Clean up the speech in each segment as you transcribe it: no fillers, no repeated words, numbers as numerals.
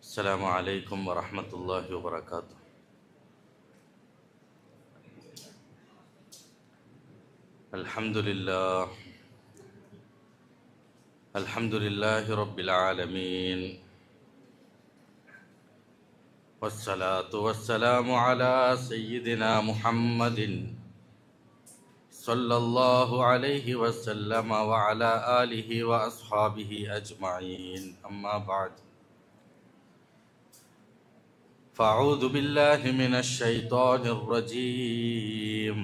السلام عليكم ورحمة الله وبركاته. الحمد لله رب العالمين، والصلاة والسلام على سيدنا محمد صلى الله عليه وسلم وعلى آله وأصحابه أجمعين، أما بعد، فأعوذ بالله من الشيطان الرجيم.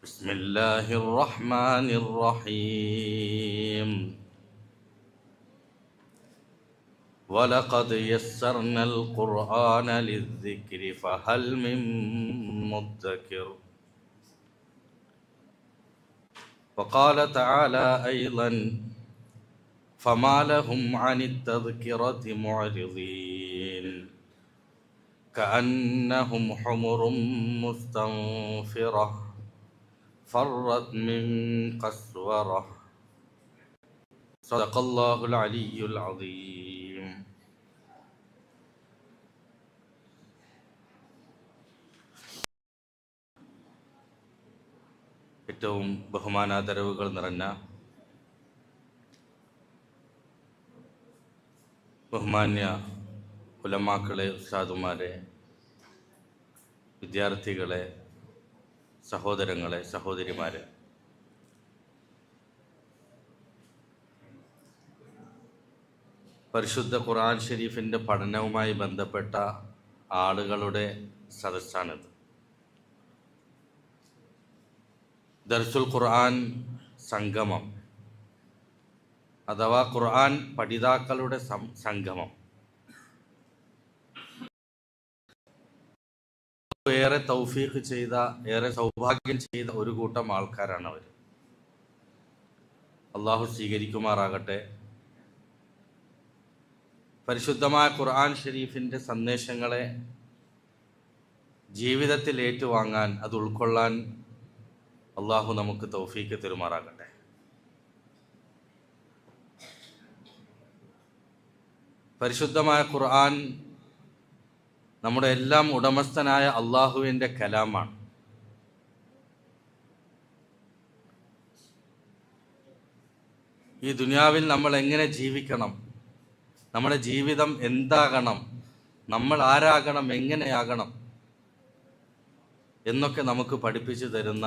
بسم الله الرحمن الرحيم. ولقد يسرنا القرآن للذكر فهل من مدكر. وقال تعالى أيضا: فما لهم عن التذكرة معرضين كأنهم حمر مستنفرة فرت من قسورة. صدق الله العلي العظيم. ഏറ്റവും ബഹുമാനാദരവുകൾ നിറഞ്ഞ ബഹുമാന്യ ഉലമാക്കളെ, ഉസ്താദുമാരെ, വിദ്യാർത്ഥികളെ, സഹോദരങ്ങളെ, സഹോദരിമാരെ, പരിശുദ്ധ ഖുർആൻ ഷരീഫിൻ്റെ പഠനവുമായി ബന്ധപ്പെട്ട ആളുകളുടെ സദസ്സാണിത്. ദർസുൽ ഖുർആൻ സംഗമം അഥവാ ഖുർആൻ പഠിതാക്കളുടെ സംഗമം. ഏറെ തൗഫീഖ് ചെയ്ത, ഏറെ സൗഭാഗ്യം ചെയ്ത ഒരു കൂട്ടം ആൾക്കാരാണ് അവർ. അള്ളാഹു സ്വീകരിക്കുമാറാകട്ടെ. പരിശുദ്ധമായ ഖുർആൻ ഷരീഫിൻ്റെ സന്ദേശങ്ങളെ ജീവിതത്തിൽ ഏറ്റുവാങ്ങാൻ, അത് ഉൾക്കൊള്ളാൻ അള്ളാഹു നമുക്ക് തൗഫീഖ് തരുമാറാകട്ടെ. പരിശുദ്ധമായ ഖുർആൻ നമ്മുടെ എല്ലാം ഉടമസ്ഥനായ അള്ളാഹുവിൻ്റെ കലാമാണ്. ഈ ദുനിയാവിൽ നമ്മൾ എങ്ങനെ ജീവിക്കണം, നമ്മുടെ ജീവിതം എന്താകണം, നമ്മൾ ആരാകണം, എങ്ങനെയാകണം എന്നൊക്കെ നമുക്ക് പഠിപ്പിച്ചു തരുന്ന,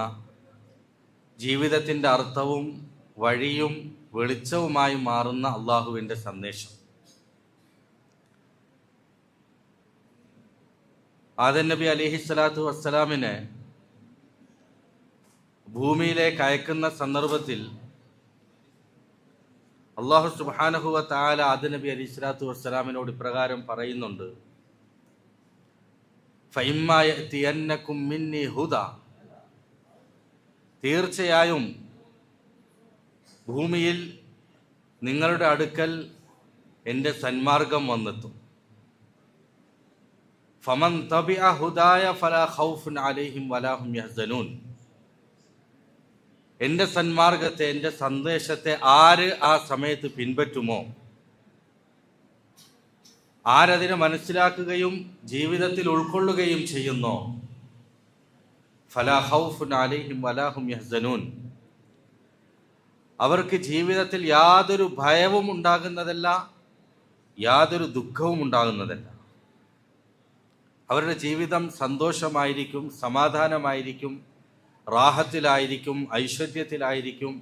ജീവിതത്തിൻ്റെ അർത്ഥവും വഴിയും വെളിച്ചവുമായി മാറുന്ന അള്ളാഹുവിൻ്റെ സന്ദേശം. ആദം നബി അലൈഹിസ്സലാത്തു വസ്സലാമിനെ ഭൂമിയിലേക്ക് അയക്കുന്ന സന്ദർഭത്തിൽ അള്ളാഹു സുബ്ഹാനഹു വ തആല ആദം നബി അലൈഹിസ്സലാത്തു വസ്സലാമിനോട് ഇപ്രകാരം പറയുന്നുണ്ട്: ഫഇമ്മാ യഅതിയന്നകും മിന്നി ഹുദാ, തീർച്ചയായും ഭൂമിയിൽ നിങ്ങളുടെ അടുക്കൽ എൻ്റെ സന്മാർഗം വന്നെത്തും. ഫമൻ തബിഅ ഹുദായ ഫലാ ഖൗഫുൻ അലൈഹിം വലാ ഹും യഹ്സനൂൻ. എൻ്റെ സന്മാർഗത്തെ, എൻ്റെ സന്ദേശത്തെ ആര് ആ സമയത്ത് പിൻപറ്റുമോ, ആരതിനെ മനസ്സിലാക്കുകയും ജീവിതത്തിൽ ഉൾക്കൊള്ളുകയും ചെയ്യുന്നോ, ഫലാ ഖൗഫുൻ അലൈഹിം വലാ ഹും യഹ്സനൂൻ, അവർക്ക് ജീവിതത്തിൽ യാതൊരു ഭയവും ഉണ്ടാകുന്നതല്ല, യാതൊരു ദുഃഖവും ഉണ്ടാകുന്നതല്ല. അവരുടെ ജീവിതം സന്തോഷമായിരിക്കും, സമാധാനമായിരിക്കും, റാഹത്തിലായിരിക്കും, ഐശ്വര്യത്തിലായിരിക്കും.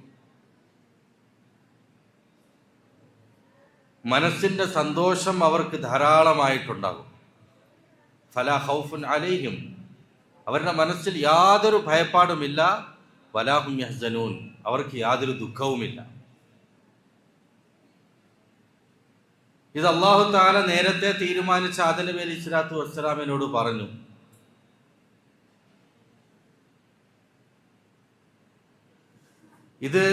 മനസ്സിൻ്റെ സന്തോഷം അവർക്ക് ധാരാളമായിട്ടുണ്ടാകും. ഫലാ ഖൗഫുൻ അലൈഹിം, അവരുടെ മനസ്സിൽ യാതൊരു ഭയപ്പാടുമില്ല, വലാ ഹും യഹ്സനൂൻ, അവർക്ക് യാതൊരു ദുഃഖവുമില്ല. ഇത് അല്ലാഹു തആല നേരത്തെ തീരുമാനിച്ച ആദം നബി അലൈഹിസ്സലാത്തു വസ്സലാമിനോട് പറഞ്ഞു. ഇത്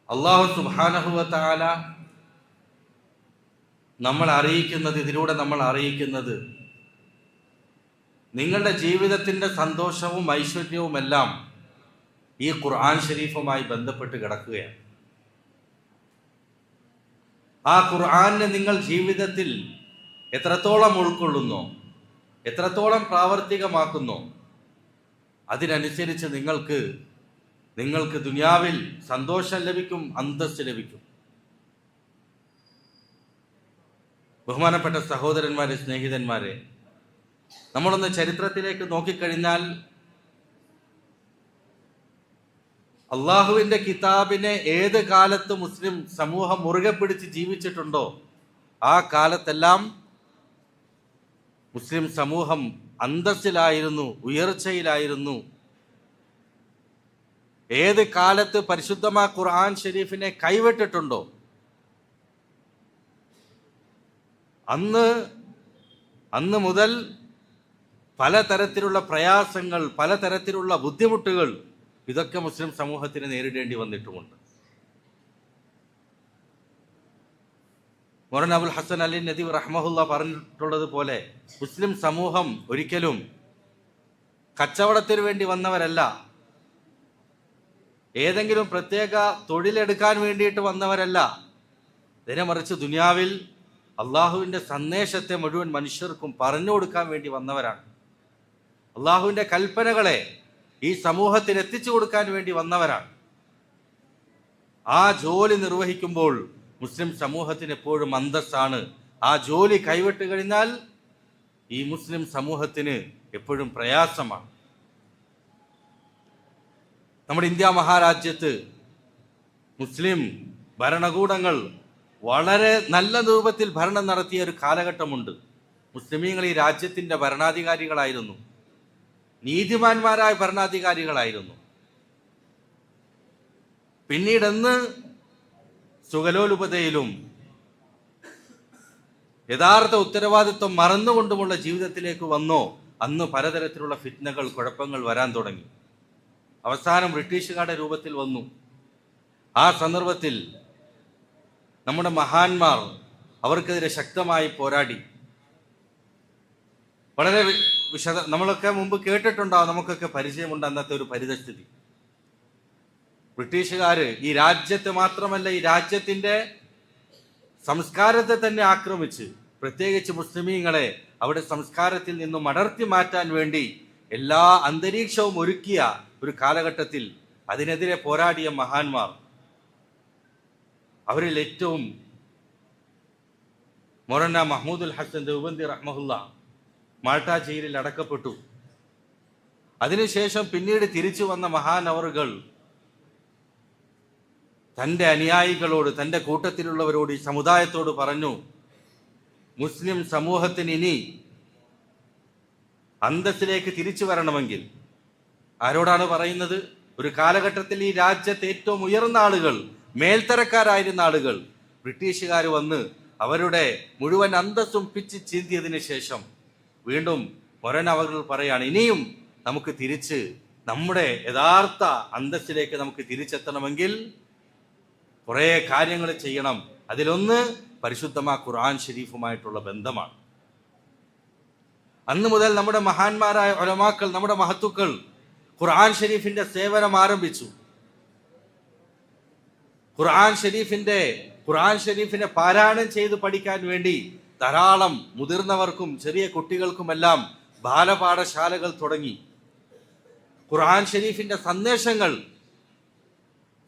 അല്ലാഹു സുബ്ഹാനഹു വ തആല ഇതിലൂടെ നമ്മൾ അറിയിക്കുന്നത് നിങ്ങളുടെ ജീവിതത്തിൻ്റെ സന്തോഷവും ഐശ്വര്യവുമെല്ലാം ഈ ഖുർആൻ ഷരീഫുമായി ബന്ധപ്പെട്ട് കിടക്കുകയാണ്. ആ ഖുർആനെ നിങ്ങൾ ജീവിതത്തിൽ എത്രത്തോളം ഉൾക്കൊള്ളുന്നോ, എത്രത്തോളം പ്രാവർത്തികമാക്കുന്നോ, അതിനനുസരിച്ച് നിങ്ങൾക്ക് ദുനിയാവിൽ സന്തോഷം ലഭിക്കും, അന്തസ്സ് ലഭിക്കും. ബഹുമാനപ്പെട്ട സഹോദരന്മാരെ, സ്നേഹിതന്മാരെ, നമ്മളൊന്ന് ചരിത്രത്തിലേക്ക് നോക്കിക്കഴിഞ്ഞാൽ അള്ളാഹുവിന്റെ കിതാബിനെ ഏത് കാലത്ത് മുസ്ലിം സമൂഹം മുറുകെ പിടിച്ച് ജീവിച്ചിട്ടുണ്ടോ ആ കാലത്തെല്ലാം മുസ്ലിം സമൂഹം അന്തസ്സിലായിരുന്നു, ഉയർച്ചയിലായിരുന്നു. ഏത് കാലത്ത് പരിശുദ്ധമായ ഖുർആൻ ഷരീഫിനെ കൈവിട്ടിട്ടുണ്ടോ അന്ന് മുതൽ പലതരത്തിലുള്ള പ്രയാസങ്ങൾ, പലതരത്തിലുള്ള ബുദ്ധിമുട്ടുകൾ ഇതൊക്കെ മുസ്ലിം സമൂഹത്തിന് നേരിടേണ്ടി വന്നിട്ടുമുണ്ട്. മൗലാന അബുൽ ഹസൻ അലി നദീവ് റഹ്മഹുല്ല പറഞ്ഞിട്ടുള്ളത് പോലെ മുസ്ലിം സമൂഹം ഒരിക്കലും കച്ചവടത്തിന് വേണ്ടി വന്നവരല്ല, ഏതെങ്കിലും പ്രത്യേക തൊഴിലെടുക്കാൻ വേണ്ടിയിട്ട് വന്നവരല്ല. ഇതിനെ മറിച്ച് ദുനിയാവിൽ അള്ളാഹുവിൻ്റെ സന്ദേശത്തെ മുഴുവൻ മനുഷ്യർക്കും പറഞ്ഞു കൊടുക്കാൻ വേണ്ടി വന്നവരാണ്. അള്ളാഹുവിൻ്റെ കൽപ്പനകളെ ഈ സമൂഹത്തിന് എത്തിച്ചു കൊടുക്കാൻ വേണ്ടി വന്നവരാണ്. ആ ജോലി നിർവഹിക്കുമ്പോൾ മുസ്ലിം സമൂഹത്തിന് എപ്പോഴും അന്തസ്സാണ്. ആ ജോലി കൈവിട്ട് കഴിഞ്ഞാൽ ഈ മുസ്ലിം സമൂഹത്തിന് എപ്പോഴും പ്രയാസമാണ്. നമ്മുടെ ഇന്ത്യ മഹാരാജ്യത്ത് മുസ്ലിം ഭരണകൂടങ്ങൾ വളരെ നല്ല രൂപത്തിൽ ഭരണം നടത്തിയ ഒരു കാലഘട്ടമുണ്ട്. മുസ്ലിമീങ്ങൾ ഈ രാജ്യത്തിൻ്റെ ഭരണാധികാരികളായിരുന്നു, നീതിമാന്മാരായ ഭരണാധികാരികളായിരുന്നു. പിന്നീടെന്ന് സുഖലോലുപതയിലും യഥാർത്ഥ ഉത്തരവാദിത്വം മറന്നുകൊണ്ടുമുള്ള ജീവിതത്തിലേക്ക് വന്നോ അന്ന് പലതരത്തിലുള്ള ഫിത്നകൾ, കുഴപ്പങ്ങൾ വരാൻ തുടങ്ങി. അവസാനം ബ്രിട്ടീഷുകാരുടെ രൂപത്തിൽ വന്നു. ആ സന്ദർഭത്തിൽ നമ്മുടെ മഹാന്മാർ അവർക്കെതിരെ ശക്തമായി പോരാടി. വളരെ നമ്മളൊക്കെ മുമ്പ് കേട്ടിട്ടുണ്ടാവും, നമുക്കൊക്കെ പരിചയമുണ്ട് അന്നത്തെ ഒരു പരിതസ്ഥിതി. ബ്രിട്ടീഷുകാര് ഈ രാജ്യത്തെ മാത്രമല്ല, ഈ രാജ്യത്തിന്റെ സംസ്കാരത്തെ തന്നെ ആക്രമിച്ച്, പ്രത്യേകിച്ച് മുസ്ലിമീങ്ങളെ അവിടെ സംസ്കാരത്തിൽ നിന്നും അടർത്തി മാറ്റാൻ വേണ്ടി എല്ലാ അന്തരീക്ഷവും ഒരുക്കിയ ഒരു കാലഘട്ടത്തിൽ അതിനെതിരെ പോരാടിയ മഹാന്മാർ, അവരിൽ ഏറ്റവും മൗലാന മഹ്മൂദുൽ ഹസൻ ദേവബന്ദി റഹ്മഹുല്ല മാൾട്ടാ ജയിലിൽ അടക്കപ്പെട്ടു. അതിനുശേഷം പിന്നീട് തിരിച്ചു വന്ന മഹാനവറുകൾ തൻ്റെ അനുയായികളോട്, തൻ്റെ കൂട്ടത്തിലുള്ളവരോട്, ഈ സമുദായത്തോട് പറഞ്ഞു, മുസ്ലിം സമൂഹത്തിന് ഇനി അന്തസ്സിലേക്ക് തിരിച്ചു വരണമെങ്കിൽ, ആരോടാണ് പറയുന്നത്? ഒരു കാലഘട്ടത്തിൽ ഈ രാജ്യത്തെ ഏറ്റവും ഉയർന്ന ആളുകൾ, മേൽത്തരക്കാരായിരുന്ന ആളുകൾ, ബ്രിട്ടീഷുകാർ വന്ന് അവരുടെ മുഴുവൻ അന്തസ്സും പിച്ച് ചീന്തിയതിനു ശേഷം വീണ്ടും മൗലാന അവർ പറയാണ്, ഇനിയും നമുക്ക് തിരിച്ച് നമ്മുടെ യഥാർത്ഥ അന്തസ്സിലേക്ക് നമുക്ക് തിരിച്ചെത്തണമെങ്കിൽ കുറേ കാര്യങ്ങൾ ചെയ്യണം. അതിലൊന്ന് പരിശുദ്ധമായ ഖുർആൻ ഷരീഫുമായിട്ടുള്ള ബന്ധമാണ്. അന്ന് മുതൽ നമ്മുടെ മഹാന്മാരായ ഉലമാക്കൾ, നമ്മുടെ മഹത്തുക്കൾ ഖുർആൻ ഷരീഫിന്റെ സേവനം ആരംഭിച്ചു. ഖുർആൻ ഷരീഫിനെ പാരായണം ചെയ്ത് പഠിക്കാൻ വേണ്ടി ധാരാളം മുതിർന്നവർക്കും ചെറിയ കുട്ടികൾക്കുമെല്ലാം ബാലപാഠശാലകൾ തുടങ്ങി. ഖുർആൻ ഷരീഫിന്റെ സന്ദേശങ്ങൾ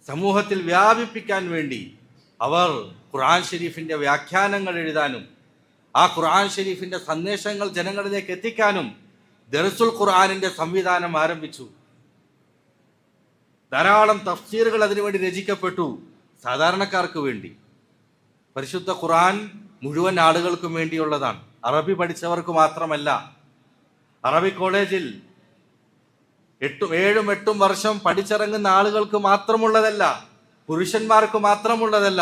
സമൂഹത്തിൽ വ്യാപിപ്പിക്കാൻ വേണ്ടി അവർ ഖുർആൻ ഷരീഫിന്റെ വ്യാഖ്യാനങ്ങൾ എഴുതാനും ആ ഖുർആൻ ഷരീഫിന്റെ സന്ദേശങ്ങൾ ജനങ്ങളിലേക്ക് എത്തിക്കാനും ദർസുൽ ഖുർആനിന്റെ സംവിധാനം ആരംഭിച്ചു. ധാരാളം തഫ്സീറുകൾ അതിനുവേണ്ടി രചിക്കപ്പെട്ടു, സാധാരണക്കാർക്ക് വേണ്ടി. പരിശുദ്ധ ഖുർആൻ മുഴുവൻ ആളുകൾക്കും വേണ്ടിയുള്ളതാണ്. അറബി പഠിച്ചവർക്ക് മാത്രമല്ല, അറബി കോളേജിൽ 7-8 വർഷം പഠിച്ചിറങ്ങുന്ന ആളുകൾക്ക് മാത്രമുള്ളതല്ല, പുരുഷന്മാർക്ക് മാത്രമുള്ളതല്ല.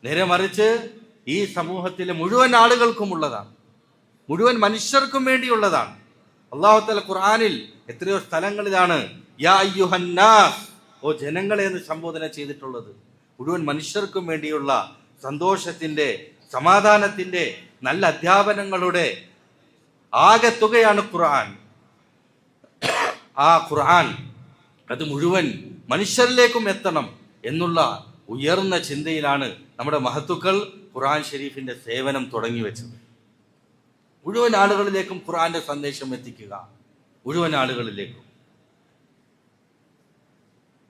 നേരെ മറിച്ച് ഈ സമൂഹത്തിലെ മുഴുവൻ ആളുകൾക്കുമുള്ളതാണ്, മുഴുവൻ മനുഷ്യർക്കും വേണ്ടിയുള്ളതാണ്. അല്ലാഹു തആല ഖുർആനിൽ എത്രയോ സ്ഥലങ്ങളിലാണ് യാ അയ്യുഹന്നാസ്, ഓ ജനങ്ങളെ എന്ന് സംബോധന ചെയ്തിട്ടുള്ളത്. മുഴുവൻ മനുഷ്യർക്കും വേണ്ടിയുള്ള സന്തോഷത്തിന്റെ, സമാധാനത്തിന്റെ, നല്ല അധ്യാപനങ്ങളുടെ ആകെത്തുകയാണ് ഖുർആൻ. ആ ഖുർആൻ അത് മുഴുവൻ മനുഷ്യരിലേക്കും എത്തണം എന്നുള്ള ഉയർന്ന ചിന്തയിലാണ് നമ്മുടെ മഹത്തുക്കൾ ഖുർആൻ ഷരീഫിന്റെ സേവനം തുടങ്ങി വെച്ചത്. മുഴുവൻ ആളുകളിലേക്കും ഖുർആന്റെ സന്ദേശം എത്തിക്കുക, മുഴുവൻ ആളുകളിലേക്കും.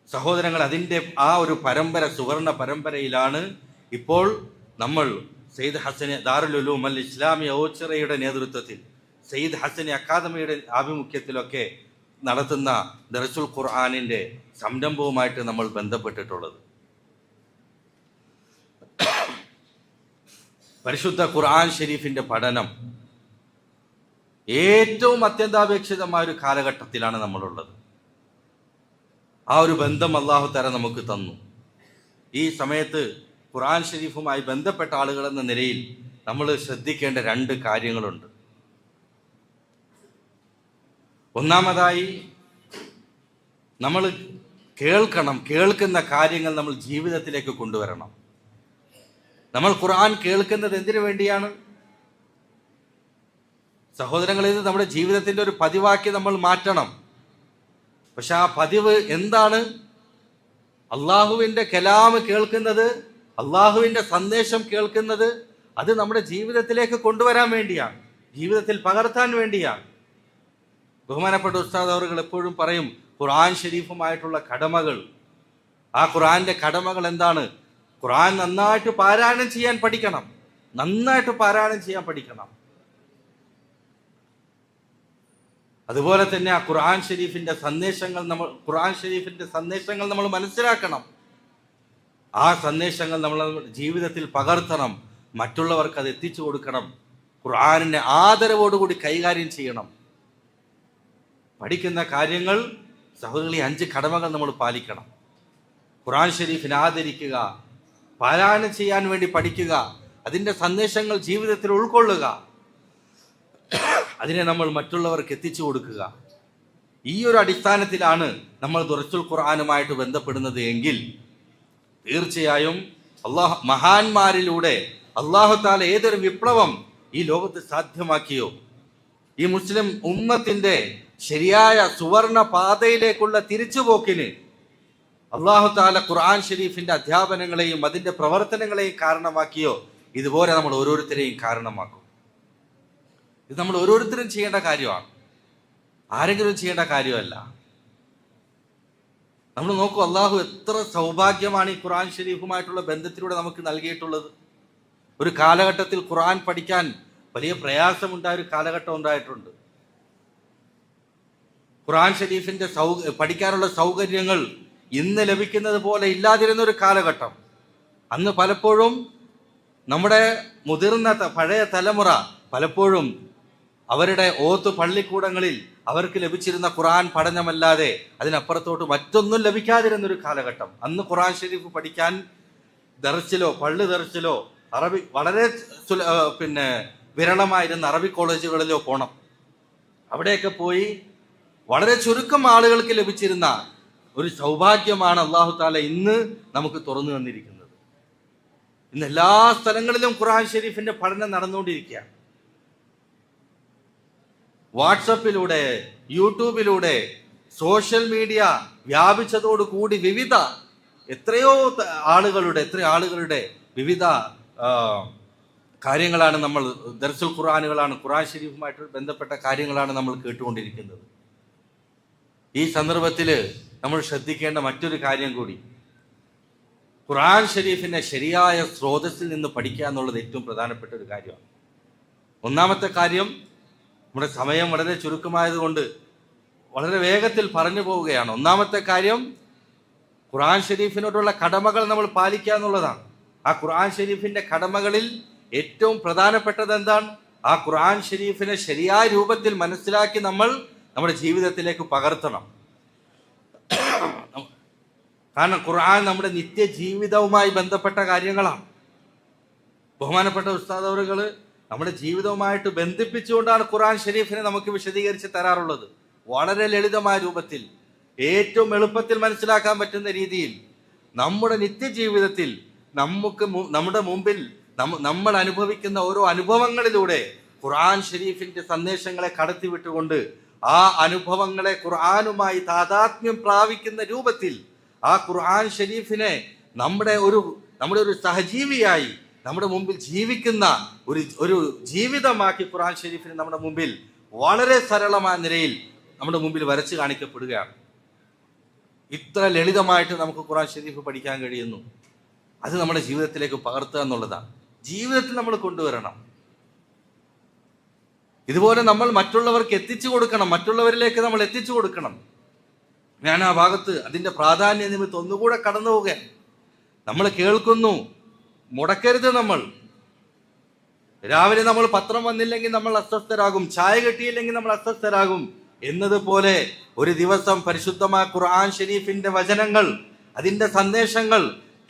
സഹോദരങ്ങൾ, അതിൻ്റെ ആ ഒരു പരമ്പര, സുവർണ പരമ്പരയിലാണ് ഇപ്പോൾ നമ്മൾ സയ്യിദ് ഹസനി ദാറുൽ ഉലൂം അൽ ഇസ്ലാമി ഓച്ചിറയുടെ നേതൃത്വത്തിൽ, സയ്യിദ് ഹസനി അക്കാദമിയുടെ ആഭിമുഖ്യത്തിലൊക്കെ നടത്തുന്ന ദർസുൽ ഖുർആനിന്റെ സംരംഭവുമായിട്ട് നമ്മൾ ബന്ധപ്പെട്ടിട്ടുള്ളത്. പരിശുദ്ധ ഖുർആൻ ഷരീഫിന്റെ പഠനം ഏറ്റവും അത്യന്താപേക്ഷിതമായ ഒരു കാലഘട്ടത്തിലാണ് നമ്മളുള്ളത്. ആ ഒരു ബന്ധം അല്ലാഹു തആല നമുക്ക് തന്നു. ഈ സമയത്ത് ഖുർആൻ ഷരീഫുമായി ബന്ധപ്പെട്ട ആളുകൾ എന്ന നിലയിൽ നമ്മൾ ശ്രദ്ധിക്കേണ്ട രണ്ട് കാര്യങ്ങളുണ്ട്. ഒന്നാമതായി, നമ്മൾ കേൾക്കുന്ന കാര്യങ്ങൾ നമ്മൾ ജീവിതത്തിലേക്ക് കൊണ്ടുവരണം. നമ്മൾ ഖുർആൻ കേൾക്കുന്നത് എന്തിനു വേണ്ടിയാണ്? സഹോദരങ്ങളെ, ഇത് നമ്മുടെ ജീവിതത്തിന്റെ ഒരു പതിവാക്കി നമ്മൾ മാറ്റണം. പക്ഷെ ആ പതിവ് എന്താണ്? അള്ളാഹുവിന്റെ കലാം കേൾക്കുന്നത്, അള്ളാഹുവിന്റെ സന്ദേശം കേൾക്കുന്നത്, അത് നമ്മുടെ ജീവിതത്തിലേക്ക് കൊണ്ടുവരാൻ വേണ്ടിയാണ്, ജീവിതത്തിൽ പകർത്താൻ വേണ്ടിയാണ്. ബഹുമാനപ്പെട്ട ഉസ്താദ് അവറുകൾ എപ്പോഴും പറയും, ഖുർആൻ ഷരീഫുമായിട്ടുള്ള കടമകൾ. ആ ഖുർആന്റെ കടമകൾ എന്താണ്? ഖുർആൻ നന്നായിട്ട് പാരായണം ചെയ്യാൻ പഠിക്കണം, നന്നായിട്ട് പാരായണം ചെയ്യാൻ പഠിക്കണം. അതുപോലെ തന്നെ ആ ഖുർആൻ ഷരീഫിന്റെ സന്ദേശങ്ങൾ നമ്മൾ മനസ്സിലാക്കണം. ആ സന്ദേശങ്ങൾ നമ്മൾ ജീവിതത്തിൽ പകർത്തണം, മറ്റുള്ളവർക്ക് അത് എത്തിച്ചു കൊടുക്കണം. ഖുർആനിനെ ആദരവോടുകൂടി കൈകാര്യം ചെയ്യണം. പഠിക്കുന്ന കാര്യങ്ങൾ, സഹോദരങ്ങളെ, 5 കടമകൾ നമ്മൾ പാലിക്കണം. ഖുർആൻ ഷരീഫിനെ ആദരിക്കുക, പാരായണം ചെയ്യാൻ വേണ്ടി പഠിക്കുക, അതിന്റെ സന്ദേശങ്ങൾ ജീവിതത്തിൽ ഉൾക്കൊള്ളുക, അതിനെ നമ്മൾ മറ്റുള്ളവർക്ക് എത്തിച്ചു കൊടുക്കുക. ഈ ഒരു അടിസ്ഥാനത്തിലാണ് നമ്മൾ ദർസുൽ ഖുർആനുമായിട്ട് ബന്ധപ്പെടുന്നത് എങ്കിൽ തീർച്ചയായും മഹാന്മാരിലൂടെ അല്ലാഹു തആല ഏതൊരു വിപ്ലവം ഈ ലോകത്ത് സാധ്യമാക്കിയോ, ഈ മുസ്ലിം ഉമ്മത്തിന്റെ ശരിയായ സുവർണ പാതയിലേക്കുള്ള തിരിച്ചുപോക്കിന് അല്ലാഹു തആല ഖുർആൻ ഷരീഫിന്റെ അധ്യാപനങ്ങളെയും അതിന്റെ പ്രവർത്തനങ്ങളെയും കാരണമാക്കിയോ, ഇതുപോലെ നമ്മൾ ഓരോരുത്തരെയും കാരണമാക്കും. ഇത് നമ്മൾ ഓരോരുത്തരും ചെയ്യേണ്ട കാര്യമാണ്, ആരെങ്കിലും ചെയ്യേണ്ട കാര്യമല്ല. നമ്മൾ നോക്കൂ, അള്ളാഹു എത്ര സൗഭാഗ്യമാണ് ഈ ഖുർആൻ ഷരീഫുമായിട്ടുള്ള ബന്ധത്തിലൂടെ നമുക്ക് നൽകിയിട്ടുള്ളത്. ഒരു കാലഘട്ടത്തിൽ ഖുർആൻ പഠിക്കാൻ വലിയ പ്രയാസമുണ്ടായ ഒരു കാലഘട്ടം ഉണ്ടായിട്ടുണ്ട്. ഖുർആൻ ഷരീഫിന്റെ പഠിക്കാനുള്ള സൗകര്യങ്ങൾ ഇന്ന് ലഭിക്കുന്നത് പോലെ ഇല്ലാതിരുന്ന ഒരു കാലഘട്ടം. അന്ന് പലപ്പോഴും നമ്മുടെ മുതിർന്ന പഴയ തലമുറ പലപ്പോഴും അവരുടെ ഓത്ത് പള്ളിക്കൂടങ്ങളിൽ അവർക്ക് ലഭിച്ചിരുന്ന ഖുർആൻ പഠനമല്ലാതെ അതിനപ്പുറത്തോട്ട് മറ്റൊന്നും ലഭിക്കാതിരുന്നൊരു കാലഘട്ടം. അന്ന് ഖുർആൻ ഷരീഫ് പഠിക്കാൻ ദർസിലോ പള്ളി ദർസിലോ അറബി വളരെ വിരളമായിരുന്ന അറബി കോളേജുകളിലോ പോണം. അവിടെയൊക്കെ പോയി വളരെ ചുരുക്കം ആളുകൾക്ക് ലഭിച്ചിരുന്ന ഒരു സൗഭാഗ്യമാണ് അല്ലാഹു തആല ഇന്ന് നമുക്ക് തുറന്നു തന്നിരിക്കുന്നത്. ഇന്ന് എല്ലാ സ്ഥലങ്ങളിലും ഖുർആൻ ഷരീഫിന്റെ പഠനം നടന്നുകൊണ്ടിരിക്കുകയാണ്. വാട്സപ്പിലൂടെ, യൂട്യൂബിലൂടെ, സോഷ്യൽ മീഡിയ വ്യാപിച്ചതോടുകൂടി എത്രയോ ആളുകളുടെ വിവിധ കാര്യങ്ങളാണ് നമ്മൾ ദർസുൽ ഖുർആനുകളാണ്, ഖുർആൻ ഷരീഫുമായിട്ട് ബന്ധപ്പെട്ട കാര്യങ്ങളാണ് നമ്മൾ കേട്ടുകൊണ്ടിരിക്കുന്നത്. ഈ സന്ദർഭത്തിൽ നമ്മൾ ശ്രദ്ധിക്കേണ്ട മറ്റൊരു കാര്യം കൂടി, ഖുർആൻ ഷരീഫിനെ ശരിയായ സ്രോതസ്സിൽ നിന്ന് പഠിക്കുക എന്നുള്ളത് ഏറ്റവും പ്രധാനപ്പെട്ട ഒരു കാര്യമാണ്. ഒന്നാമത്തെ കാര്യം, നമ്മുടെ സമയം വളരെ ചുരുക്കമായതുകൊണ്ട് വളരെ വേഗത്തിൽ പറഞ്ഞു പോവുകയാണ്. ഒന്നാമത്തെ കാര്യം, ഖുർആൻ ഷരീഫിനോടുള്ള കടമകൾ നമ്മൾ പാലിക്കുക എന്നുള്ളതാണ്. ആ ഖുർആൻ ഷരീഫിന്റെ കടമകളിൽ ഏറ്റവും പ്രധാനപ്പെട്ടത് എന്താണ്? ആ ഖുർആൻ ഷരീഫിനെ ശരിയായ രൂപത്തിൽ മനസ്സിലാക്കി നമ്മൾ നമ്മുടെ ജീവിതത്തിലേക്ക് പകർത്തണം. കാരണം ഖുർആൻ നമ്മുടെ നിത്യജീവിതവുമായി ബന്ധപ്പെട്ട കാര്യങ്ങളാണ്. ബഹുമാനപ്പെട്ട ഉസ്താദ് അവറുകൾ നമ്മുടെ ജീവിതവുമായിട്ട് ബന്ധിപ്പിച്ചുകൊണ്ടാണ് ഖുർആൻ ഷരീഫിനെ നമുക്ക് വിശദീകരിച്ച് തരാറുള്ളത്. വളരെ ലളിതമായ രൂപത്തിൽ, ഏറ്റവും എളുപ്പത്തിൽ മനസ്സിലാക്കാൻ പറ്റുന്ന രീതിയിൽ നമ്മുടെ നിത്യജീവിതത്തിൽ നമ്മുടെ മുമ്പിൽ നമ്മൾ അനുഭവിക്കുന്ന ഓരോ അനുഭവങ്ങളിലൂടെ ഖുർആൻ ഷരീഫിന്റെ സന്ദേശങ്ങളെ കടത്തിവിട്ടുകൊണ്ട് ആ അനുഭവങ്ങളെ ഖുർആനുമായി താദാത്മ്യം പ്രാപിക്കുന്ന രൂപത്തിൽ ആ ഖുർആൻ ഷരീഫിനെ നമ്മുടെ ഒരു സഹജീവിയായി നമ്മുടെ മുമ്പിൽ ജീവിക്കുന്ന ഒരു ജീവിതമാക്കി ഖുർആൻ ഷരീഫിന് നമ്മുടെ മുമ്പിൽ വളരെ സരളമായ നിലയിൽ നമ്മുടെ മുമ്പിൽ വരച്ച് കാണിക്കപ്പെടുകയാണ്. ഇത്ര ലളിതമായിട്ട് നമുക്ക് ഖുർആൻ ഷരീഫ് പഠിക്കാൻ കഴിയുന്നു. അത് നമ്മുടെ ജീവിതത്തിലേക്ക് പകർത്തുക എന്നുള്ളതാണ്. ജീവിതത്തിൽ നമ്മൾ കൊണ്ടുവരണം. ഇതുപോലെ നമ്മൾ മറ്റുള്ളവർക്ക് എത്തിച്ചു കൊടുക്കണം, മറ്റുള്ളവരിലേക്ക് നമ്മൾ എത്തിച്ചു കൊടുക്കണം. ഞാൻ ആ ഭാഗത്ത് അതിന്റെ പ്രാധാന്യ നിമിത്തം ഒന്നുകൂടെ കടന്നു പോകാൻ. നമ്മൾ കേൾക്കുന്നു, മുടക്കരുത്. നമ്മൾ രാവിലെ നമ്മൾ പത്രം വന്നില്ലെങ്കിൽ നമ്മൾ അസ്വസ്ഥരാകും, ചായ കിട്ടിയില്ലെങ്കിൽ നമ്മൾ അസ്വസ്ഥരാകും എന്നതുപോലെ ഒരു ദിവസം പരിശുദ്ധമായ ഖുർആൻ ഷരീഫിന്റെ വചനങ്ങൾ, അതിന്റെ സന്ദേശങ്ങൾ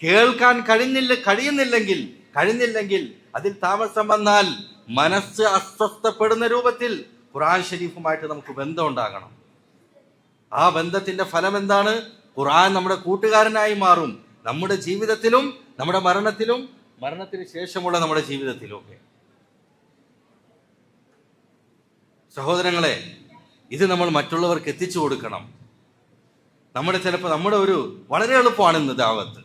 കേൾക്കാൻ കഴിയുന്നില്ലെങ്കിൽ അതിൽ താമസം വന്നാൽ മനസ്സ് അസ്വസ്ഥപ്പെടുന്ന രൂപത്തിൽ ഖുർആൻ ഷരീഫുമായിട്ട് നമുക്ക് ബന്ധം ഉണ്ടാകണം. ആ ബന്ധത്തിന്റെ ഫലം എന്താണ്? ഖുർആൻ നമ്മുടെ കൂട്ടുകാരനായി മാറും, നമ്മുടെ ജീവിതത്തിലും നമ്മുടെ മരണത്തിന് ശേഷമുള്ള നമ്മുടെ ജീവിതത്തിലുമൊക്കെ. സഹോദരങ്ങളെ, ഇത് നമ്മൾ മറ്റുള്ളവർക്ക് എത്തിച്ചു കൊടുക്കണം. നമ്മുടെ ഒരു വളരെ എളുപ്പമാണ് ഇന്ന് ദാവത്ത്.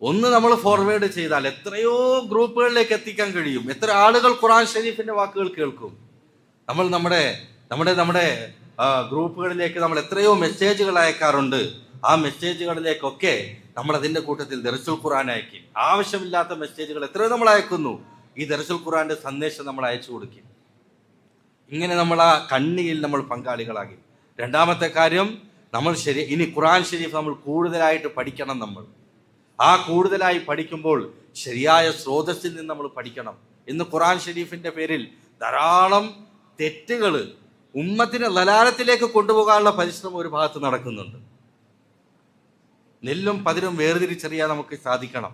ഒന്ന് നമ്മൾ ഫോർവേഡ് ചെയ്താൽ എത്രയോ ഗ്രൂപ്പുകളിലേക്ക് എത്തിക്കാൻ കഴിയും. എത്ര ആളുകൾ ഖുർആൻ ഷരീഫിന്റെ വാക്കുകൾ കേൾക്കും. നമ്മൾ നമ്മുടെ ഗ്രൂപ്പുകളിലേക്ക് നമ്മൾ എത്രയോ മെസ്സേജുകൾ അയക്കാറുണ്ട്. ആ മെസ്സേജുകളിലേക്കൊക്കെ നമ്മൾ അതിന്റെ കൂട്ടത്തിൽ ദർസുൽ ഖുർആൻ അയക്കും. ആവശ്യമില്ലാത്ത മെസ്സേജുകൾ എത്രയോ നമ്മൾ അയക്കുന്നു. ഈ ദർസുൽ ഖുർആന്റെ സന്ദേശം നമ്മൾ അയച്ചു കൊടുക്കും. ഇങ്ങനെ നമ്മൾ ആ കണ്ണിയിൽ നമ്മൾ പങ്കാളികളാകി. രണ്ടാമത്തെ കാര്യം, നമ്മൾ ഇനി ഖുർആൻ ഷരീഫ് നമ്മൾ കൂടുതലായിട്ട് പഠിക്കണം. നമ്മൾ കൂടുതലായി പഠിക്കുമ്പോൾ ശരിയായ സ്രോതസ്സിൽ നിന്ന് നമ്മൾ പഠിക്കണം. ഇന്ന് ഖുർആൻ ഷരീഫിന്റെ പേരിൽ ധാരാളം തെറ്റുകൾ ഉമ്മത്തിനെ ലലാലത്തിലേക്ക് കൊണ്ടുപോകാനുള്ള പരിശ്രമം ഒരു ഭാഗത്ത് നടക്കുന്നുണ്ട്. നെല്ലും പതിരും വേർതിരിച്ചറിയാൻ നമുക്ക് സാധിക്കണം.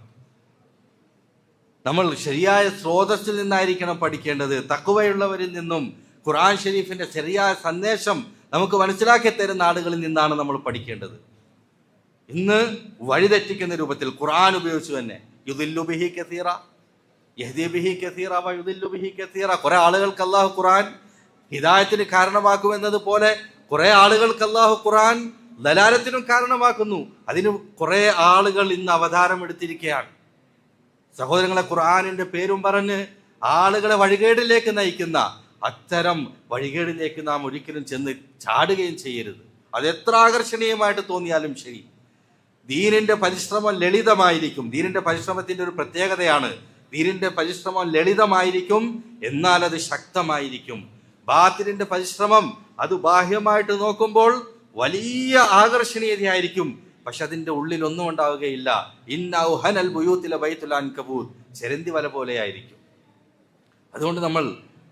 നമ്മൾ ശരിയായ സ്രോതസ്സിൽ നിന്നായിരിക്കണം പഠിക്കേണ്ടത്. തഖ്വയുള്ളവരിൽ നിന്നും ഖുർആൻ ഷരീഫിന്റെ ശരിയായ സന്ദേശം നമുക്ക് മനസ്സിലാക്കി തരുന്ന ആളുകളിൽ നിന്നാണ് നമ്മൾ പഠിക്കേണ്ടത്. ഇന്ന് വഴിതെറ്റിക്കുന്ന രൂപത്തിൽ ഖുർആൻ ഉപയോഗിച്ചു തന്നെ യുദില്ലു ബിഹി കസീറ യഹ്ദി ബിഹി കസീറ വ യുദില്ലു ബിഹി കസീറ. കുറെ ആളുകൾക്ക് അല്ലാഹു ഖുർആൻ ഹിദായത്തിന് കാരണമാക്കുമെന്നത് പോലെ കുറെ ആളുകൾക്ക് അല്ലാഹു ഖുർആൻ ദലാലത്തിനും കാരണമാക്കുന്നു. അതിന് കുറെ ആളുകൾ ഇന്ന് അവതാരം എടുത്തിരിക്കുകയാണ്. സഹോദരങ്ങളെ, ഖുർആനിന്റെ പേരും പറഞ്ഞ് ആളുകളെ വഴികേടിലേക്ക് നയിക്കുന്ന അത്തരം വഴികേടിലേക്ക് നാം ഒരിക്കലും ചെന്ന് ചാടുകയും ചെയ്യരുത്. അതെത്ര ആകർഷണീയമായിട്ട് തോന്നിയാലും ശരി, ദീനിന്റെ പരിശ്രമം ലളിതമായിരിക്കും. ദീനിന്റെ പരിശ്രമത്തിന്റെ ഒരു പ്രത്യേകതയാണ്, ദീനിന്റെ പരിശ്രമം ലളിതമായിരിക്കും, എന്നാൽ അത് ശക്തമായിരിക്കും. ബാത്തിലിന്റെ പരിശ്രമം അത് ബാഹ്യമായിട്ട് നോക്കുമ്പോൾ വലിയ ആകർഷണീയതയായിരിക്കും, പക്ഷെ അതിന്റെ ഉള്ളിൽ ഒന്നും ഉണ്ടാവുകയില്ല. ഇന്നൗഹനൽ ബുയൂത്തില ബൈത്തുൽ അൻകബൂത്ത്, ചെരന്തി വല പോലെയായിരിക്കും. അതുകൊണ്ട് നമ്മൾ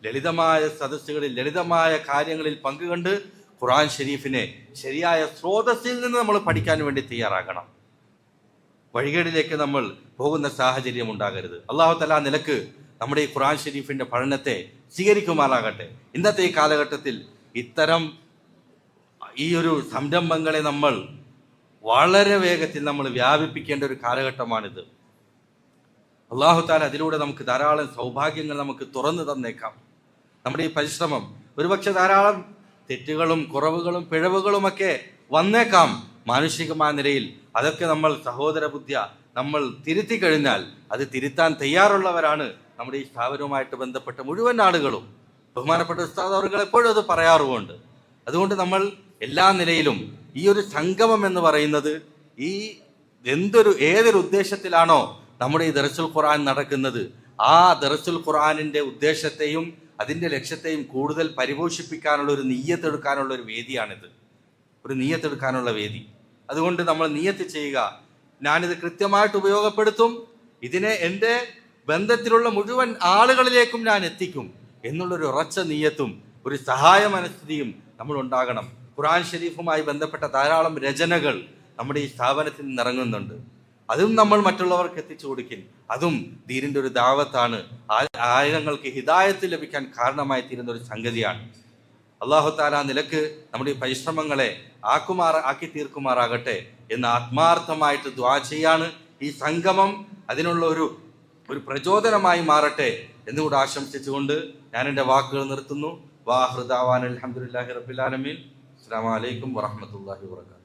ലളിതമായ സദസ്സുകളിൽ ലളിതമായ കാര്യങ്ങളിൽ പങ്കുകണ്ട് ഖുർആൻ ഷരീഫിനെ ശരിയായ സ്രോതസ്സിൽ നിന്ന് നമ്മൾ പഠിക്കാൻ വേണ്ടി തയ്യാറാകണം. വഴികേടിലേക്ക് നമ്മൾ പോകുന്ന സാഹചര്യം ഉണ്ടാകരുത്. അല്ലാഹു തആല നിലക്ക് നമ്മുടെ ഈ ഖുർആൻ ഷരീഫിന്റെ പഠനത്തെ സ്വീകരിക്കുമാറാകട്ടെ. ഇന്നത്തെ ഈ കാലഘട്ടത്തിൽ ഇത്തരം ഈ ഒരു സംരംഭങ്ങളെ നമ്മൾ വളരെ വേഗത്തിൽ നമ്മൾ വ്യാപിപ്പിക്കേണ്ട ഒരു കാലഘട്ടമാണിത്. അല്ലാഹു തആല അതിലൂടെ നമുക്ക് ധാരാളം സൗഭാഗ്യങ്ങൾ നമുക്ക് തുറന്നു തന്നേക്കാം. നമ്മുടെ ഈ പരിശ്രമം ഒരുപക്ഷെ ധാരാളം തെറ്റുകളും കുറവുകളും പിഴവുകളുമൊക്കെ വന്നേക്കാം മാനുഷികമായ നിലയിൽ. അതൊക്കെ നമ്മൾ സഹോദര ബുദ്ധിയ നമ്മൾ തിരുത്തി കഴിഞ്ഞാൽ അത് തിരുത്താൻ തയ്യാറുള്ളവരാണ് നമ്മുടെ ഈ സ്ഥാപനവുമായിട്ട് ബന്ധപ്പെട്ട മുഴുവൻ ആളുകളും. ബഹുമാനപ്പെട്ട ഉസ്താദ് അവர்கள் എപ്പോഴും അത് പറയാറുമുണ്ട്. അതുകൊണ്ട് നമ്മൾ എല്ലാ നിലയിലും ഈ ഒരു സംഗമം എന്ന് പറയുന്നത് ഏതൊരു ഉദ്ദേശത്തിലാണോ നമ്മുടെ ഈ ദർസുൽ ഖുർആൻ നടക്കുന്നത്, ആ ദർസുൽ ഖുർആനിന്റെ ഉദ്ദേശത്തെയും അതിന്റെ ലക്ഷ്യത്തെയും കൂടുതൽ പരിപോഷിപ്പിക്കാനുള്ള ഒരു നിയ്യത്തെടുക്കാനുള്ള ഒരു വേദിയാണിത്, ഒരു നിയ്യത്തെടുക്കാനുള്ള വേദി. അതുകൊണ്ട് നമ്മൾ നിയ്യത്ത് ചെയ്യുക, ഞാനിത് കൃത്യമായിട്ട് ഉപയോഗപ്പെടുത്തും, ഇതിനെ എൻ്റെ ബന്ധത്തിലുള്ള മുഴുവൻ ആളുകളിലേക്കും ഞാൻ എത്തിക്കും എന്നുള്ളൊരു ഉറച്ച നിയ്യത്തും ഒരു സഹായ മനസ്ഥിതിയും നമ്മൾ ഉണ്ടാകണം. ഖുർആൻ ഷരീഫുമായി ബന്ധപ്പെട്ട ധാരാളം രചനകൾ നമ്മുടെ ഈ സ്ഥാപനത്തിൽ നിന്ന് ഇറങ്ങുന്നുണ്ട്. അതും നമ്മൾ മറ്റുള്ളവർക്ക് എത്തിച്ചു കൊടുക്കും. അതും ദീനിന്റെ ഒരു ദാവത്താണ്. ആയിരങ്ങൾക്ക് ഹിദായത്ത് ലഭിക്കാൻ കാരണമായി തീരുന്ന ഒരു സംഗതിയാണ്. അല്ലാഹു തആല നിലക്ക് നമ്മുടെ ഈ പരിശ്രമങ്ങളെ ആക്കി തീർക്കുമാറാകട്ടെ എന്ന് ആത്മാർത്ഥമായിട്ട് ദുആ ചെയ്യാണ്. ഈ സംഗമം അതിനുള്ള ഒരു പ്രചോദനമായി മാറട്ടെ എന്നുകൂടെ ആശംസിച്ചുകൊണ്ട് ഞാൻ എൻ്റെ വാക്കുകൾ നിർത്തുന്നു. വാഹിറു ദഅവാന അൽഹംദുലില്ലാഹി റബ്ബിൽ ആലമീൻ. അസ്സലാമു അലൈക്കും വറഹ്മത്തുള്ളാഹി വബറകാതുഹു.